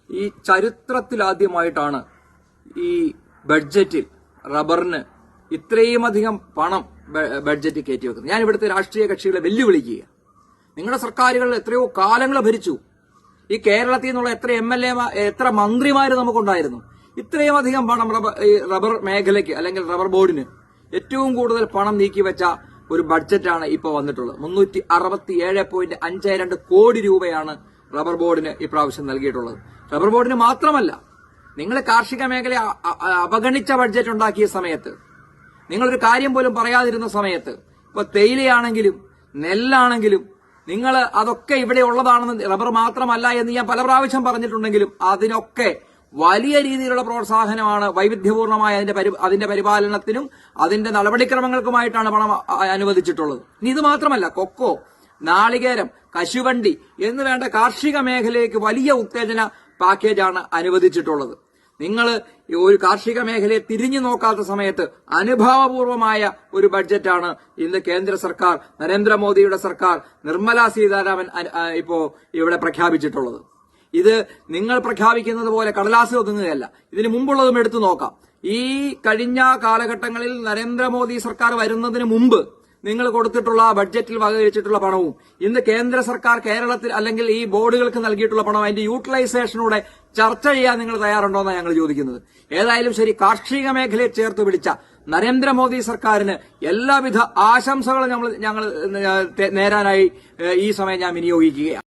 ഈ ചരിത്രത്തിലാദ്യമായിട്ടാണ് ഈ ബഡ്ജറ്റിൽ റബ്ബറിന് ഇത്രയും അധികം പണം ബഡ്ജറ്റ് കയറ്റിവെക്കുന്നത്. ഞാൻ ഇവിടുത്തെ രാഷ്ട്രീയ കക്ഷികളെ വെല്ലുവിളിക്കുക. നിങ്ങളുടെ സർക്കാരുകൾ എത്രയോ കാലങ്ങൾ ഭരിച്ചു. ഈ കേരളത്തിൽ നിന്നുള്ള എത്ര MLA എത്ര മന്ത്രിമാര് നമുക്കുണ്ടായിരുന്നു. ഇത്രയും അധികം പണം റബ്ബർ മേഖലയ്ക്ക് അല്ലെങ്കിൽ റബ്ബർ ബോർഡിന് ഏറ്റവും കൂടുതൽ പണം നീക്കിവെച്ച ഒരു ബഡ്ജറ്റാണ് ഇപ്പോൾ വന്നിട്ടുള്ളത്. 367.52 കോടി രൂപയാണ് റബ്ബർ ബോർഡിന് ഇപ്രാവശ്യം നൽകിയിട്ടുള്ളത്. റബ്ബർ ബോർഡിന് മാത്രമല്ല, നിങ്ങൾ കാർഷിക മേഖലയെ അവഗണിച്ച ബഡ്ജറ്റ് ഉണ്ടാക്കിയ സമയത്ത്, നിങ്ങളൊരു കാര്യം പോലും പറയാതിരുന്ന സമയത്ത്, ഇപ്പൊ തേയിലയാണെങ്കിലും നെല്ലാണെങ്കിലും നിങ്ങൾ അതൊക്കെ ഇവിടെ ഉള്ളതാണെന്ന്, റബ്ബർ മാത്രമല്ല എന്ന് ഞാൻ പല പ്രാവശ്യം പറഞ്ഞിട്ടുണ്ടെങ്കിലും അതിനൊക്കെ വലിയ രീതിയിലുള്ള പ്രോത്സാഹനമാണ് വൈവിധ്യപൂർണമായ അതിന്റെ പരിപാലനത്തിനും അതിന്റെ നടപടിക്രമങ്ങൾക്കുമായിട്ടാണ് പണം അനുവദിച്ചിട്ടുള്ളത്. ഇനി ഇത് മാത്രമല്ല, കൊക്കോ, നാളികേരം, കശുവണ്ടി എന്ന് വേണ്ട കാർഷിക മേഖലയ്ക്ക് വലിയ ഉത്തേജന പാക്കേജാണ് അനുവദിച്ചിട്ടുള്ളത്. നിങ്ങൾ ഒരു കാർഷിക മേഖലയെ തിരിഞ്ഞു നോക്കാത്ത സമയത്ത് അനുഭാവപൂർവമായ ഒരു ബഡ്ജറ്റാണ് ഇന്ന് കേന്ദ്ര സർക്കാർ, നരേന്ദ്രമോദിയുടെ സർക്കാർ, നിർമ്മല സീതാരാമൻ ഇപ്പോ ഇവിടെ പ്രഖ്യാപിച്ചിട്ടുള്ളത്. ഇത് നിങ്ങൾ പ്രഖ്യാപിക്കുന്നത് പോലെ കടലാസിൽ ഒതുങ്ങുകയല്ല. ഇതിന് മുമ്പുള്ളതും എടുത്തു നോക്കാം. ഈ കഴിഞ്ഞ കാലഘട്ടങ്ങളിൽ നരേന്ദ്രമോദി സർക്കാർ വരുന്നതിന് മുമ്പ് നിങ്ങൾ കൊടുത്തിട്ടുള്ള ബഡ്ജറ്റിൽ വകവെച്ചിട്ടുള്ള പണവും ഇന്ന് കേന്ദ്ര സർക്കാർ കേരളത്തിൽ അല്ലെങ്കിൽ ഈ ബോർഡുകൾക്ക് നൽകിയിട്ടുള്ള പണം, അതിന്റെ യൂട്ടിലൈസേഷനൂടെ ചർച്ച ചെയ്യാൻ നിങ്ങൾ തയ്യാറുണ്ടോന്നാണ് ഞങ്ങൾ ചോദിക്കുന്നത്. ഏതായാലും ശരി, കാർഷിക മേഖലയെ ചേർത്ത് പിടിച്ച നരേന്ദ്രമോദി സർക്കാരിന് എല്ലാവിധ ആശംസകളും ഞങ്ങൾ നേരാനായി ഈ സമയം ഞാൻ വിനിയോഗിക്കുകയാണ്.